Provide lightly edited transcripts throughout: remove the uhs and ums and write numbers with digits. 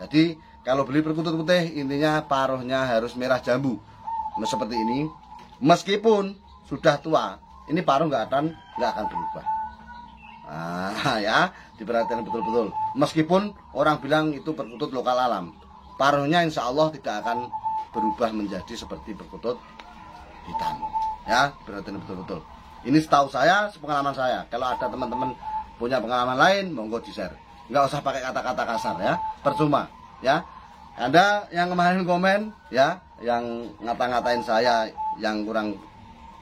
Jadi kalau beli perkutut putih intinya paruhnya harus merah jambu. Nah, seperti ini. Meskipun sudah tua, ini paruh nggak akan berubah. Nah, ya, diperhatikan betul-betul. Meskipun orang bilang itu perkutut lokal alam, paruhnya insya Allah tidak akan berubah menjadi seperti perkutut hitam. Ya, perhatikan betul-betul. Ini setahu saya, sepengalaman saya. Kalau ada teman-teman punya pengalaman lain, monggo di-share. Nggak usah pakai kata-kata kasar ya, percuma ya. Anda yang kemarin komen ya, yang ngata-ngatain saya yang kurang,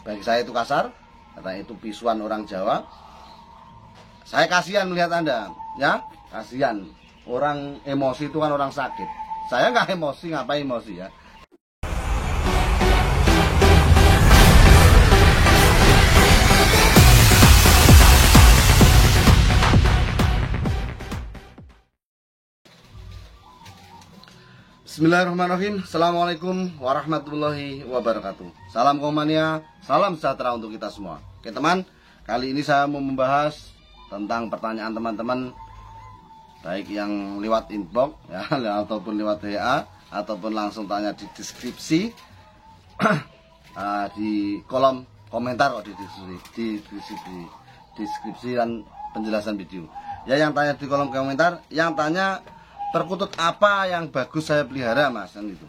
bagi saya itu kasar, katanya itu pisuan orang Jawa. Saya kasihan melihat Anda ya, kasihan. Orang emosi itu kan orang sakit. Saya nggak emosi, ngapain emosi ya. Bismillahirrahmanirrahim. Assalamualaikum warahmatullahi wabarakatuh. Salam Komania, salam sejahtera untuk kita semua. Oke teman, kali ini saya mau membahas tentang pertanyaan teman-teman, baik yang lewat inbox ya, ataupun lewat WA, ataupun langsung tanya di deskripsi di kolom komentar, di deskripsi dan penjelasan video. Ya, yang tanya di kolom komentar, yang tanya perkutut apa yang bagus saya pelihara, Mas, kan gitu.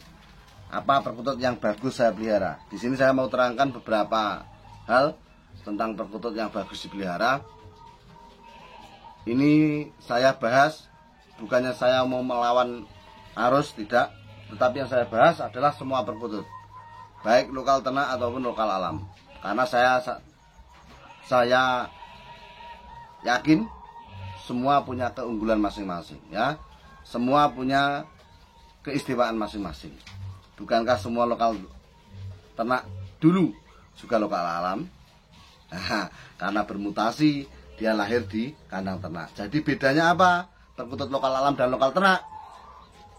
Apa perkutut yang bagus saya pelihara? Di sini saya mau terangkan beberapa hal tentang perkutut yang bagus dipelihara. Ini saya bahas, bukannya saya mau melawan arus, tidak, tetapi yang saya bahas adalah semua perkutut, baik lokal ternak ataupun lokal alam. Karena saya yakin semua punya keunggulan masing-masing ya. Semua punya keistimewaan masing-masing. Bukankah semua lokal ternak dulu juga lokal alam? Nah, karena bermutasi dia lahir di kandang ternak. Jadi bedanya apa? Perkutut lokal alam dan lokal ternak.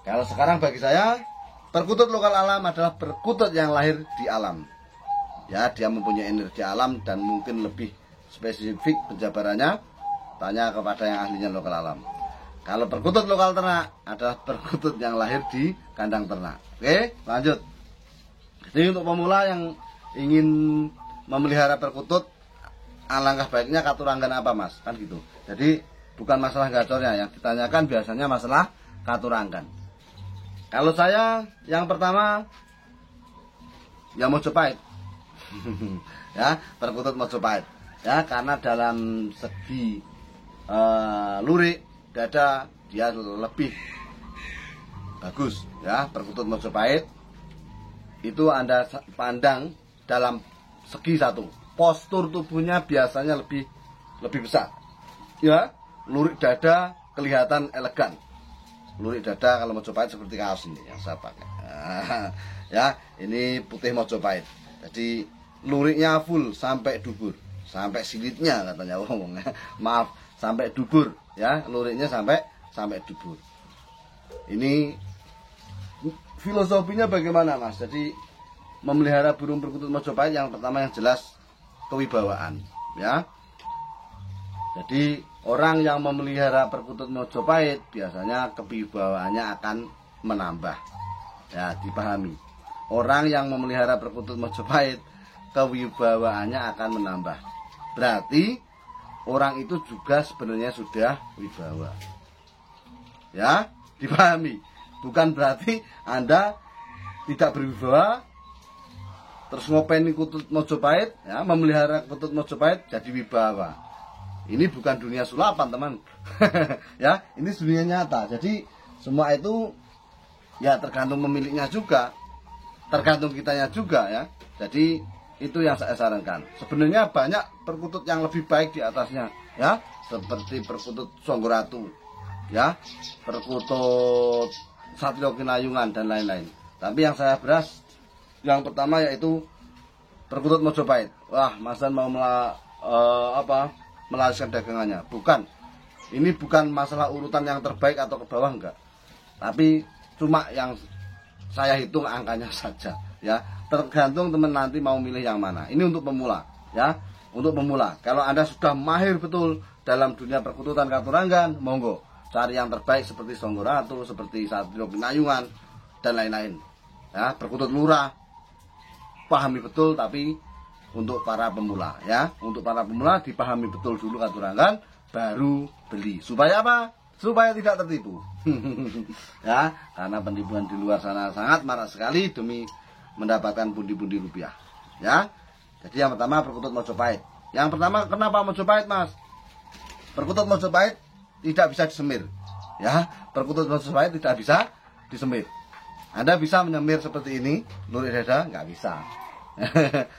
Kalau sekarang bagi saya, perkutut lokal alam adalah perkutut yang lahir di alam. Ya, dia mempunyai energi alam dan mungkin lebih spesifik penjabarannya tanya kepada yang ahlinya lokal alam. Kalau perkutut lokal ternak adalah perkutut yang lahir di kandang ternak. Oke, lanjut. Jadi untuk pemula yang ingin memelihara perkutut, alangkah baiknya katuranggan apa, Mas? Kan gitu. Jadi bukan masalah gacornya, yang ditanyakan biasanya masalah katuranggan. Kalau saya yang pertama ya Mojopahit. Ya, perkutut Mojopahit. Ya, karena dalam segi lurik dada dia lebih bagus ya. Perkutut Mojopahit itu Anda pandang dalam segi satu, postur tubuhnya biasanya lebih besar ya. Lurik dada kelihatan elegan. Lurik dada kalau Mojopahit seperti kaos ini yang saya pakai ya, ini putih Mojopahit. Jadi luriknya full sampai dubur, sampai silitnya katanya ngomong maaf, sampai dubur ya, luriknya sampai dubur. Ini filosofinya bagaimana, Mas? Jadi memelihara burung perkutut Mojopahit yang pertama yang jelas kewibawaan ya. Jadi orang yang memelihara perkutut Mojopahit biasanya kewibawaannya akan menambah. Ya, dipahami. Orang yang memelihara perkutut Mojopahit kewibawaannya akan menambah. Berarti orang itu juga sebenarnya sudah wibawa. Ya, dipahami. Bukan berarti Anda tidak berwibawa terus ngopeni kutut Mojopahit ya, memelihara kutut Mojopahit jadi wibawa. Ini bukan dunia sulapan, teman. Ya, ini dunia nyata. Jadi semua itu ya tergantung pemiliknya juga, tergantung kitanya juga ya. Jadi itu yang saya sarankan. Sebenarnya banyak perkutut yang lebih baik di atasnya ya, seperti perkutut Songgoratu ya, perkutut Satrio Kinayungan dan lain-lain. Tapi yang saya bahas yang pertama yaitu perkutut Mojopahit. Wah, Mas Dan mau melariskan dagangannya. Bukan. Ini bukan masalah urutan yang terbaik atau ke bawah, enggak. Tapi cuma yang saya hitung angkanya saja ya. Tergantung teman nanti mau milih yang mana. Ini untuk pemula ya, untuk pemula. Kalau Anda sudah mahir betul dalam dunia perkututan katuranggan, monggo. cari yang terbaik seperti Songgoratu, seperti Satrio Pinayungan dan lain-lain. Ya, perkutut lurah pahami betul, tapi untuk para pemula ya, untuk para pemula dipahami betul dulu katurangan, baru beli. Supaya apa? Supaya tidak tertipu. Ya, karena penipuan di luar sana sangat marak sekali demi mendapatkan pundi-pundi rupiah. Ya. Jadi yang pertama perkutut Mojopahit. Yang pertama, kenapa Mojopahit, Mas? Perkutut Mojopahit tidak bisa disemir. Ya, perkutut Mojopahit tidak bisa disemir. Anda bisa menyemir seperti ini, lurik dada, nggak bisa.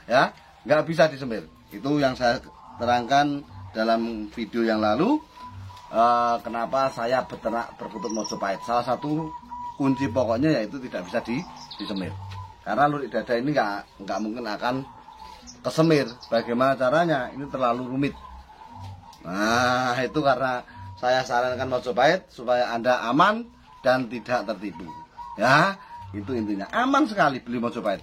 Ya, nggak bisa disemir. Itu yang saya terangkan dalam video yang lalu. Kenapa saya beternak perkutut Mojopahit? Salah satu kunci pokoknya yaitu tidak bisa disemir. Karena lurik dada ini nggak mungkin akan kesemir. Bagaimana caranya? Ini terlalu rumit. Nah, itu karena saya sarankan Mojopahit supaya Anda aman dan tidak tertipu. Ya, itu intinya. Aman sekali beli Mojopahit.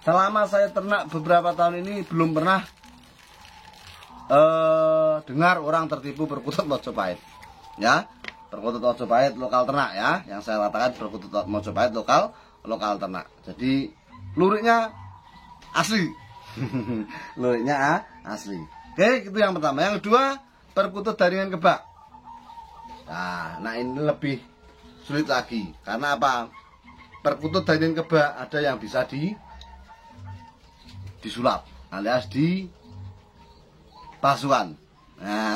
Selama saya ternak beberapa tahun ini belum pernah dengar orang tertipu perkutut Mojopahit. Ya, perkutut Mojopahit lokal ternak ya. Yang saya katakan perkutut Mojopahit lokal ternak. Jadi luriknya asli. Luriknya asli. Oke, itu yang pertama. Yang kedua, perkutut daringan kebak. Nah, ini lebih sulit lagi. Karena apa? Perkutut daringan kebak ada yang bisa disulap alias di pasuan. Nah,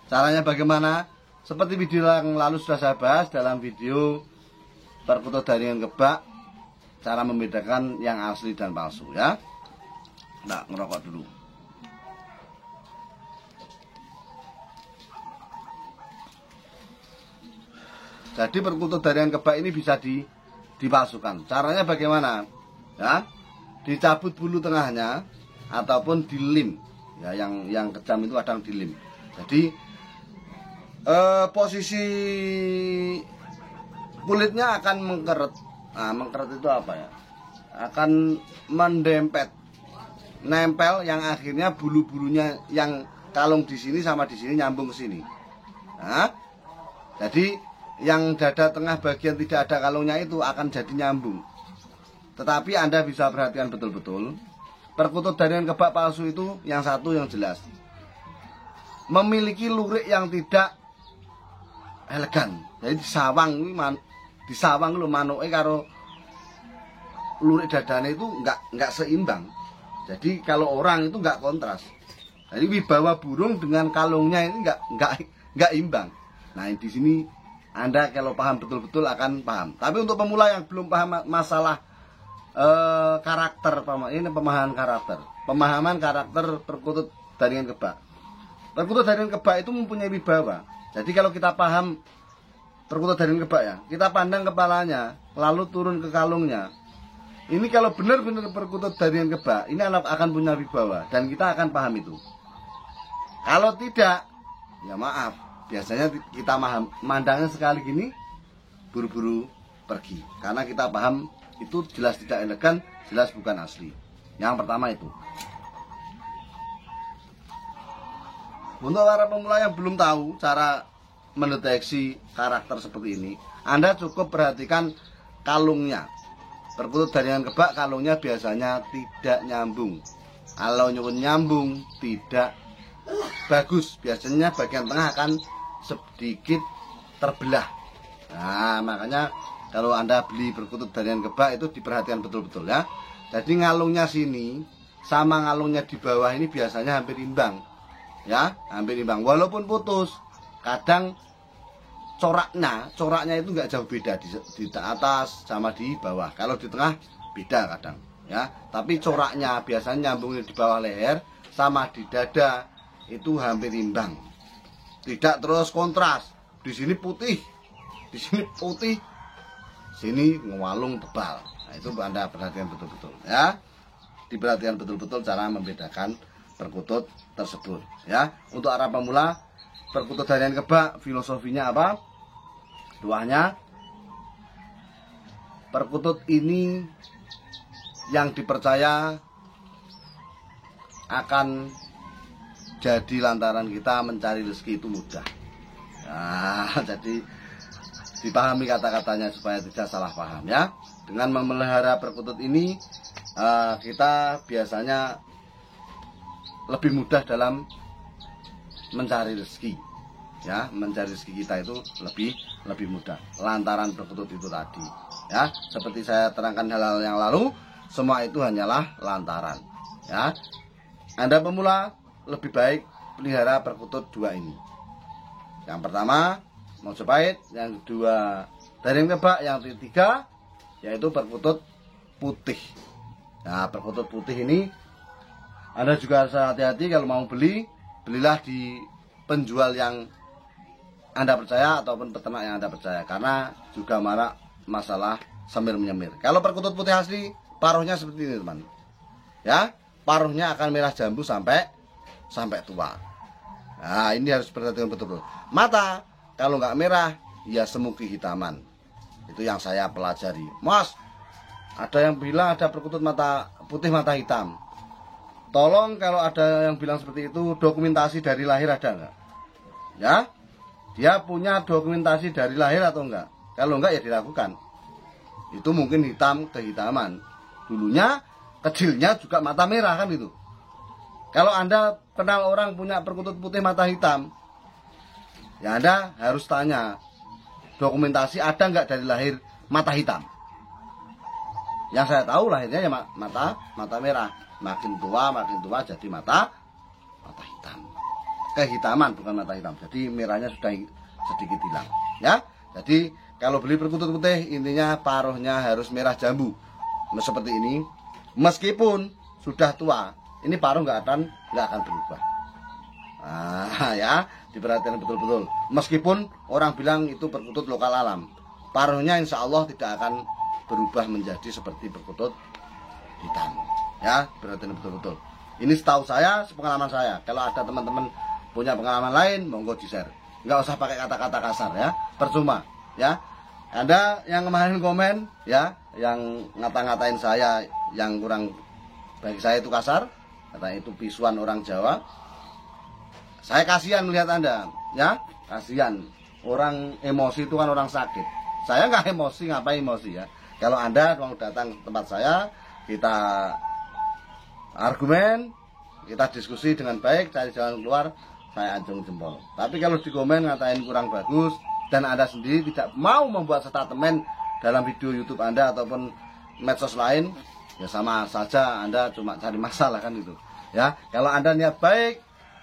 caranya bagaimana? Seperti video yang lalu sudah saya bahas dalam video perkutut daringan kebak, cara membedakan yang asli dan palsu ya. Nah, ngerokok dulu. Jadi perkutut daringan kebak ini bisa dipalsukan. Caranya bagaimana? Ya, dicabut bulu tengahnya ataupun dilem. Ya, yang kejam itu kadang dilem. Jadi posisi kulitnya akan mengkeret. Nah, mengkeret itu apa ya? Akan mendempet, nempel, yang akhirnya bulu-bulunya yang kalung di sini sama di sini nyambung ke sini. Nah, jadi yang dada tengah bagian tidak ada kalungnya itu akan jadi nyambung. Tetapi Anda bisa perhatikan betul-betul, perkutut daringan kebak palsu itu yang satu yang jelas memiliki lurik yang tidak elegan. Jadi disawang lu manuke karo lurik dadane itu nggak seimbang. Jadi kalau orang itu nggak kontras. Jadi wibawa burung dengan kalungnya ini nggak imbang. Nah, di sini Anda kalau paham betul-betul akan paham. Tapi untuk pemula yang belum paham masalah karakter, ini pemahaman karakter perkutut daringan kebak. Perkutut daringan kebak itu mempunyai wibawa. Jadi kalau kita paham perkutut daringan kebak ya, kita pandang kepalanya, lalu turun ke kalungnya. Ini kalau benar-benar perkutut daringan kebak, ini akan punya wibawa dan kita akan paham itu. Kalau tidak, ya maaf, biasanya kita mandangnya sekali gini, buru-buru pergi. Karena kita paham itu jelas tidak elegan, jelas bukan asli. Yang pertama itu. Untuk para pemula yang belum tahu cara mendeteksi karakter seperti ini, Anda cukup perhatikan kalungnya. Perkutut daringan kebak kalungnya biasanya tidak nyambung. Kalau nyambung tidak bagus, biasanya bagian tengah akan sedikit terbelah. Nah, makanya kalau Anda beli perkutut daringan kebak itu diperhatikan betul-betul ya. Jadi ngalungnya sini sama ngalungnya di bawah ini biasanya hampir imbang. Ya, hampir imbang walaupun putus. Kadang coraknya itu nggak jauh beda di atas sama di bawah. Kalau di tengah beda kadang ya. Tapi coraknya biasanya nyambungnya di bawah leher sama di dada itu hampir imbang. Tidak terus kontras. Di sini putih, di sini putih, sini ngewalung tebal. Nah, itu Anda perhatikan betul-betul ya. Diperhatikan betul-betul cara membedakan perkutut tersebut ya. Untuk arah pemula, perkutut daringan kebak filosofinya apa? Doanya, perkutut ini yang dipercaya akan jadi lantaran kita mencari rezeki itu mudah Nah, jadi dipahami kata-katanya supaya tidak salah paham ya. Dengan memelihara perkutut ini kita biasanya lebih mudah dalam mencari rezeki ya, mencari rezeki kita itu lebih mudah lantaran perkutut itu tadi ya. Seperti saya terangkan hal-hal yang lalu, semua itu hanyalah lantaran ya. Anda pemula lebih baik pelihara perkutut dua ini. Yang pertama Mojopahit, yang kedua Daring Kebak, yang ketiga yaitu perkutut putih. Nah, perkutut putih ini Anda juga harus hati-hati kalau mau beli, belilah di penjual yang Anda percaya ataupun peternak yang Anda percaya, karena juga marak masalah semir menyemir. Kalau perkutut putih asli, paruhnya seperti ini teman ya, paruhnya akan merah jambu sampai tua. Nah, ini harus perhatikan betul-betul. Mata kalau nggak merah ya semu kehitaman. Itu yang saya pelajari. Mas, ada yang bilang ada perkutut mata putih mata hitam. Tolong kalau ada yang bilang seperti itu, dokumentasi dari lahir ada nggak? Ya, dia punya dokumentasi dari lahir atau enggak? Kalau enggak ya dilakukan. Itu mungkin hitam kehitaman. Dulunya kecilnya juga mata merah kan itu. Kalau Anda kenal orang punya perkutut putih mata hitam, ya Anda harus tanya dokumentasi ada nggak dari lahir mata hitam. Yang saya tahu lahirnya ya mata merah. Makin tua jadi mata hitam. Kehitaman bukan mata hitam. Jadi merahnya sudah sedikit hilang. Ya. Jadi kalau beli perkutut putih intinya paruhnya harus merah jambu. Seperti ini. Meskipun sudah tua, ini paruh nggak akan berubah. Nah, ya, diperhatikan betul-betul. Meskipun orang bilang itu perkutut lokal alam, paruhnya insya Allah tidak akan berubah menjadi seperti perkutut hitam. Ya, perhatikan betul-betul. Ini setahu saya, sepengalaman saya. Kalau ada teman-teman punya pengalaman lain, monggo di-share. Nggak usah pakai kata-kata kasar ya, percuma. Ya, Anda yang kemarin komen, ya, yang ngata-ngatain saya, yang kurang bagi saya itu kasar, katanya itu pisuan orang Jawa. Saya kasihan melihat Anda, ya, kasihan. Orang emosi itu kan orang sakit. Saya nggak emosi, ngapain emosi ya? Kalau Anda mau datang ke tempat saya, kita argumen, kita diskusi dengan baik, cari jalan keluar, saya acung jempol. Tapi kalau di komen ngatain kurang bagus dan Anda sendiri tidak mau membuat statement dalam video YouTube Anda ataupun medsos lain, ya sama saja Anda cuma cari masalah kan itu. Ya, kalau Anda niat baik,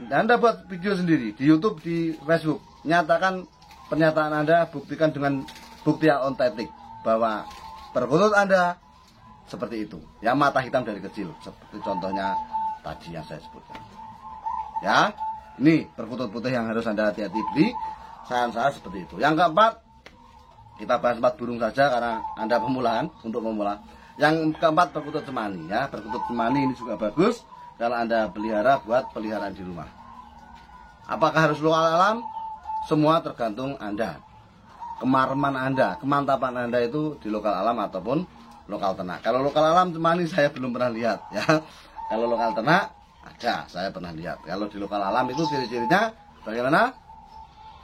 Anda buat video sendiri di YouTube, di Facebook, nyatakan pernyataan Anda, buktikan dengan bukti yang otentik bahwa perkutut Anda seperti itu. Ya, mata hitam dari kecil, seperti contohnya tadi yang saya sebutkan. Ya, ini perkutut putih yang harus Anda hati-hati beli. Saran saya seperti itu. Yang keempat, kita bahas 4 burung saja karena Anda pemulaan, untuk pemula. Yang keempat perkutut cemani ya. Perkutut cemani ini juga bagus kalau Anda pelihara buat peliharaan di rumah. Apakah harus lokal alam? Semua tergantung Anda. Kemareman Anda, kemantapan Anda itu di lokal alam ataupun lokal ternak. Kalau lokal alam cemani saya belum pernah lihat ya. Kalau lokal ternak ada, saya pernah lihat. Kalau di lokal alam itu ciri-cirinya bagaimana?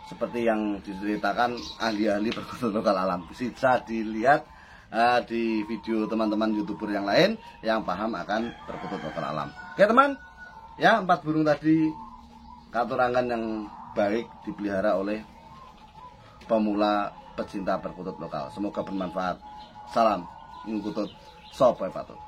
Seperti yang diceritakan ahli-ahli perkutut lokal alam. Bisa dilihat di video teman-teman YouTuber yang lain yang paham akan perkutut lokal alam. Oke teman, ya 4 burung tadi katurangan yang baik dipelihara oleh pemula pecinta perkutut lokal. Semoga bermanfaat. Salam ngukutut sopoy patut.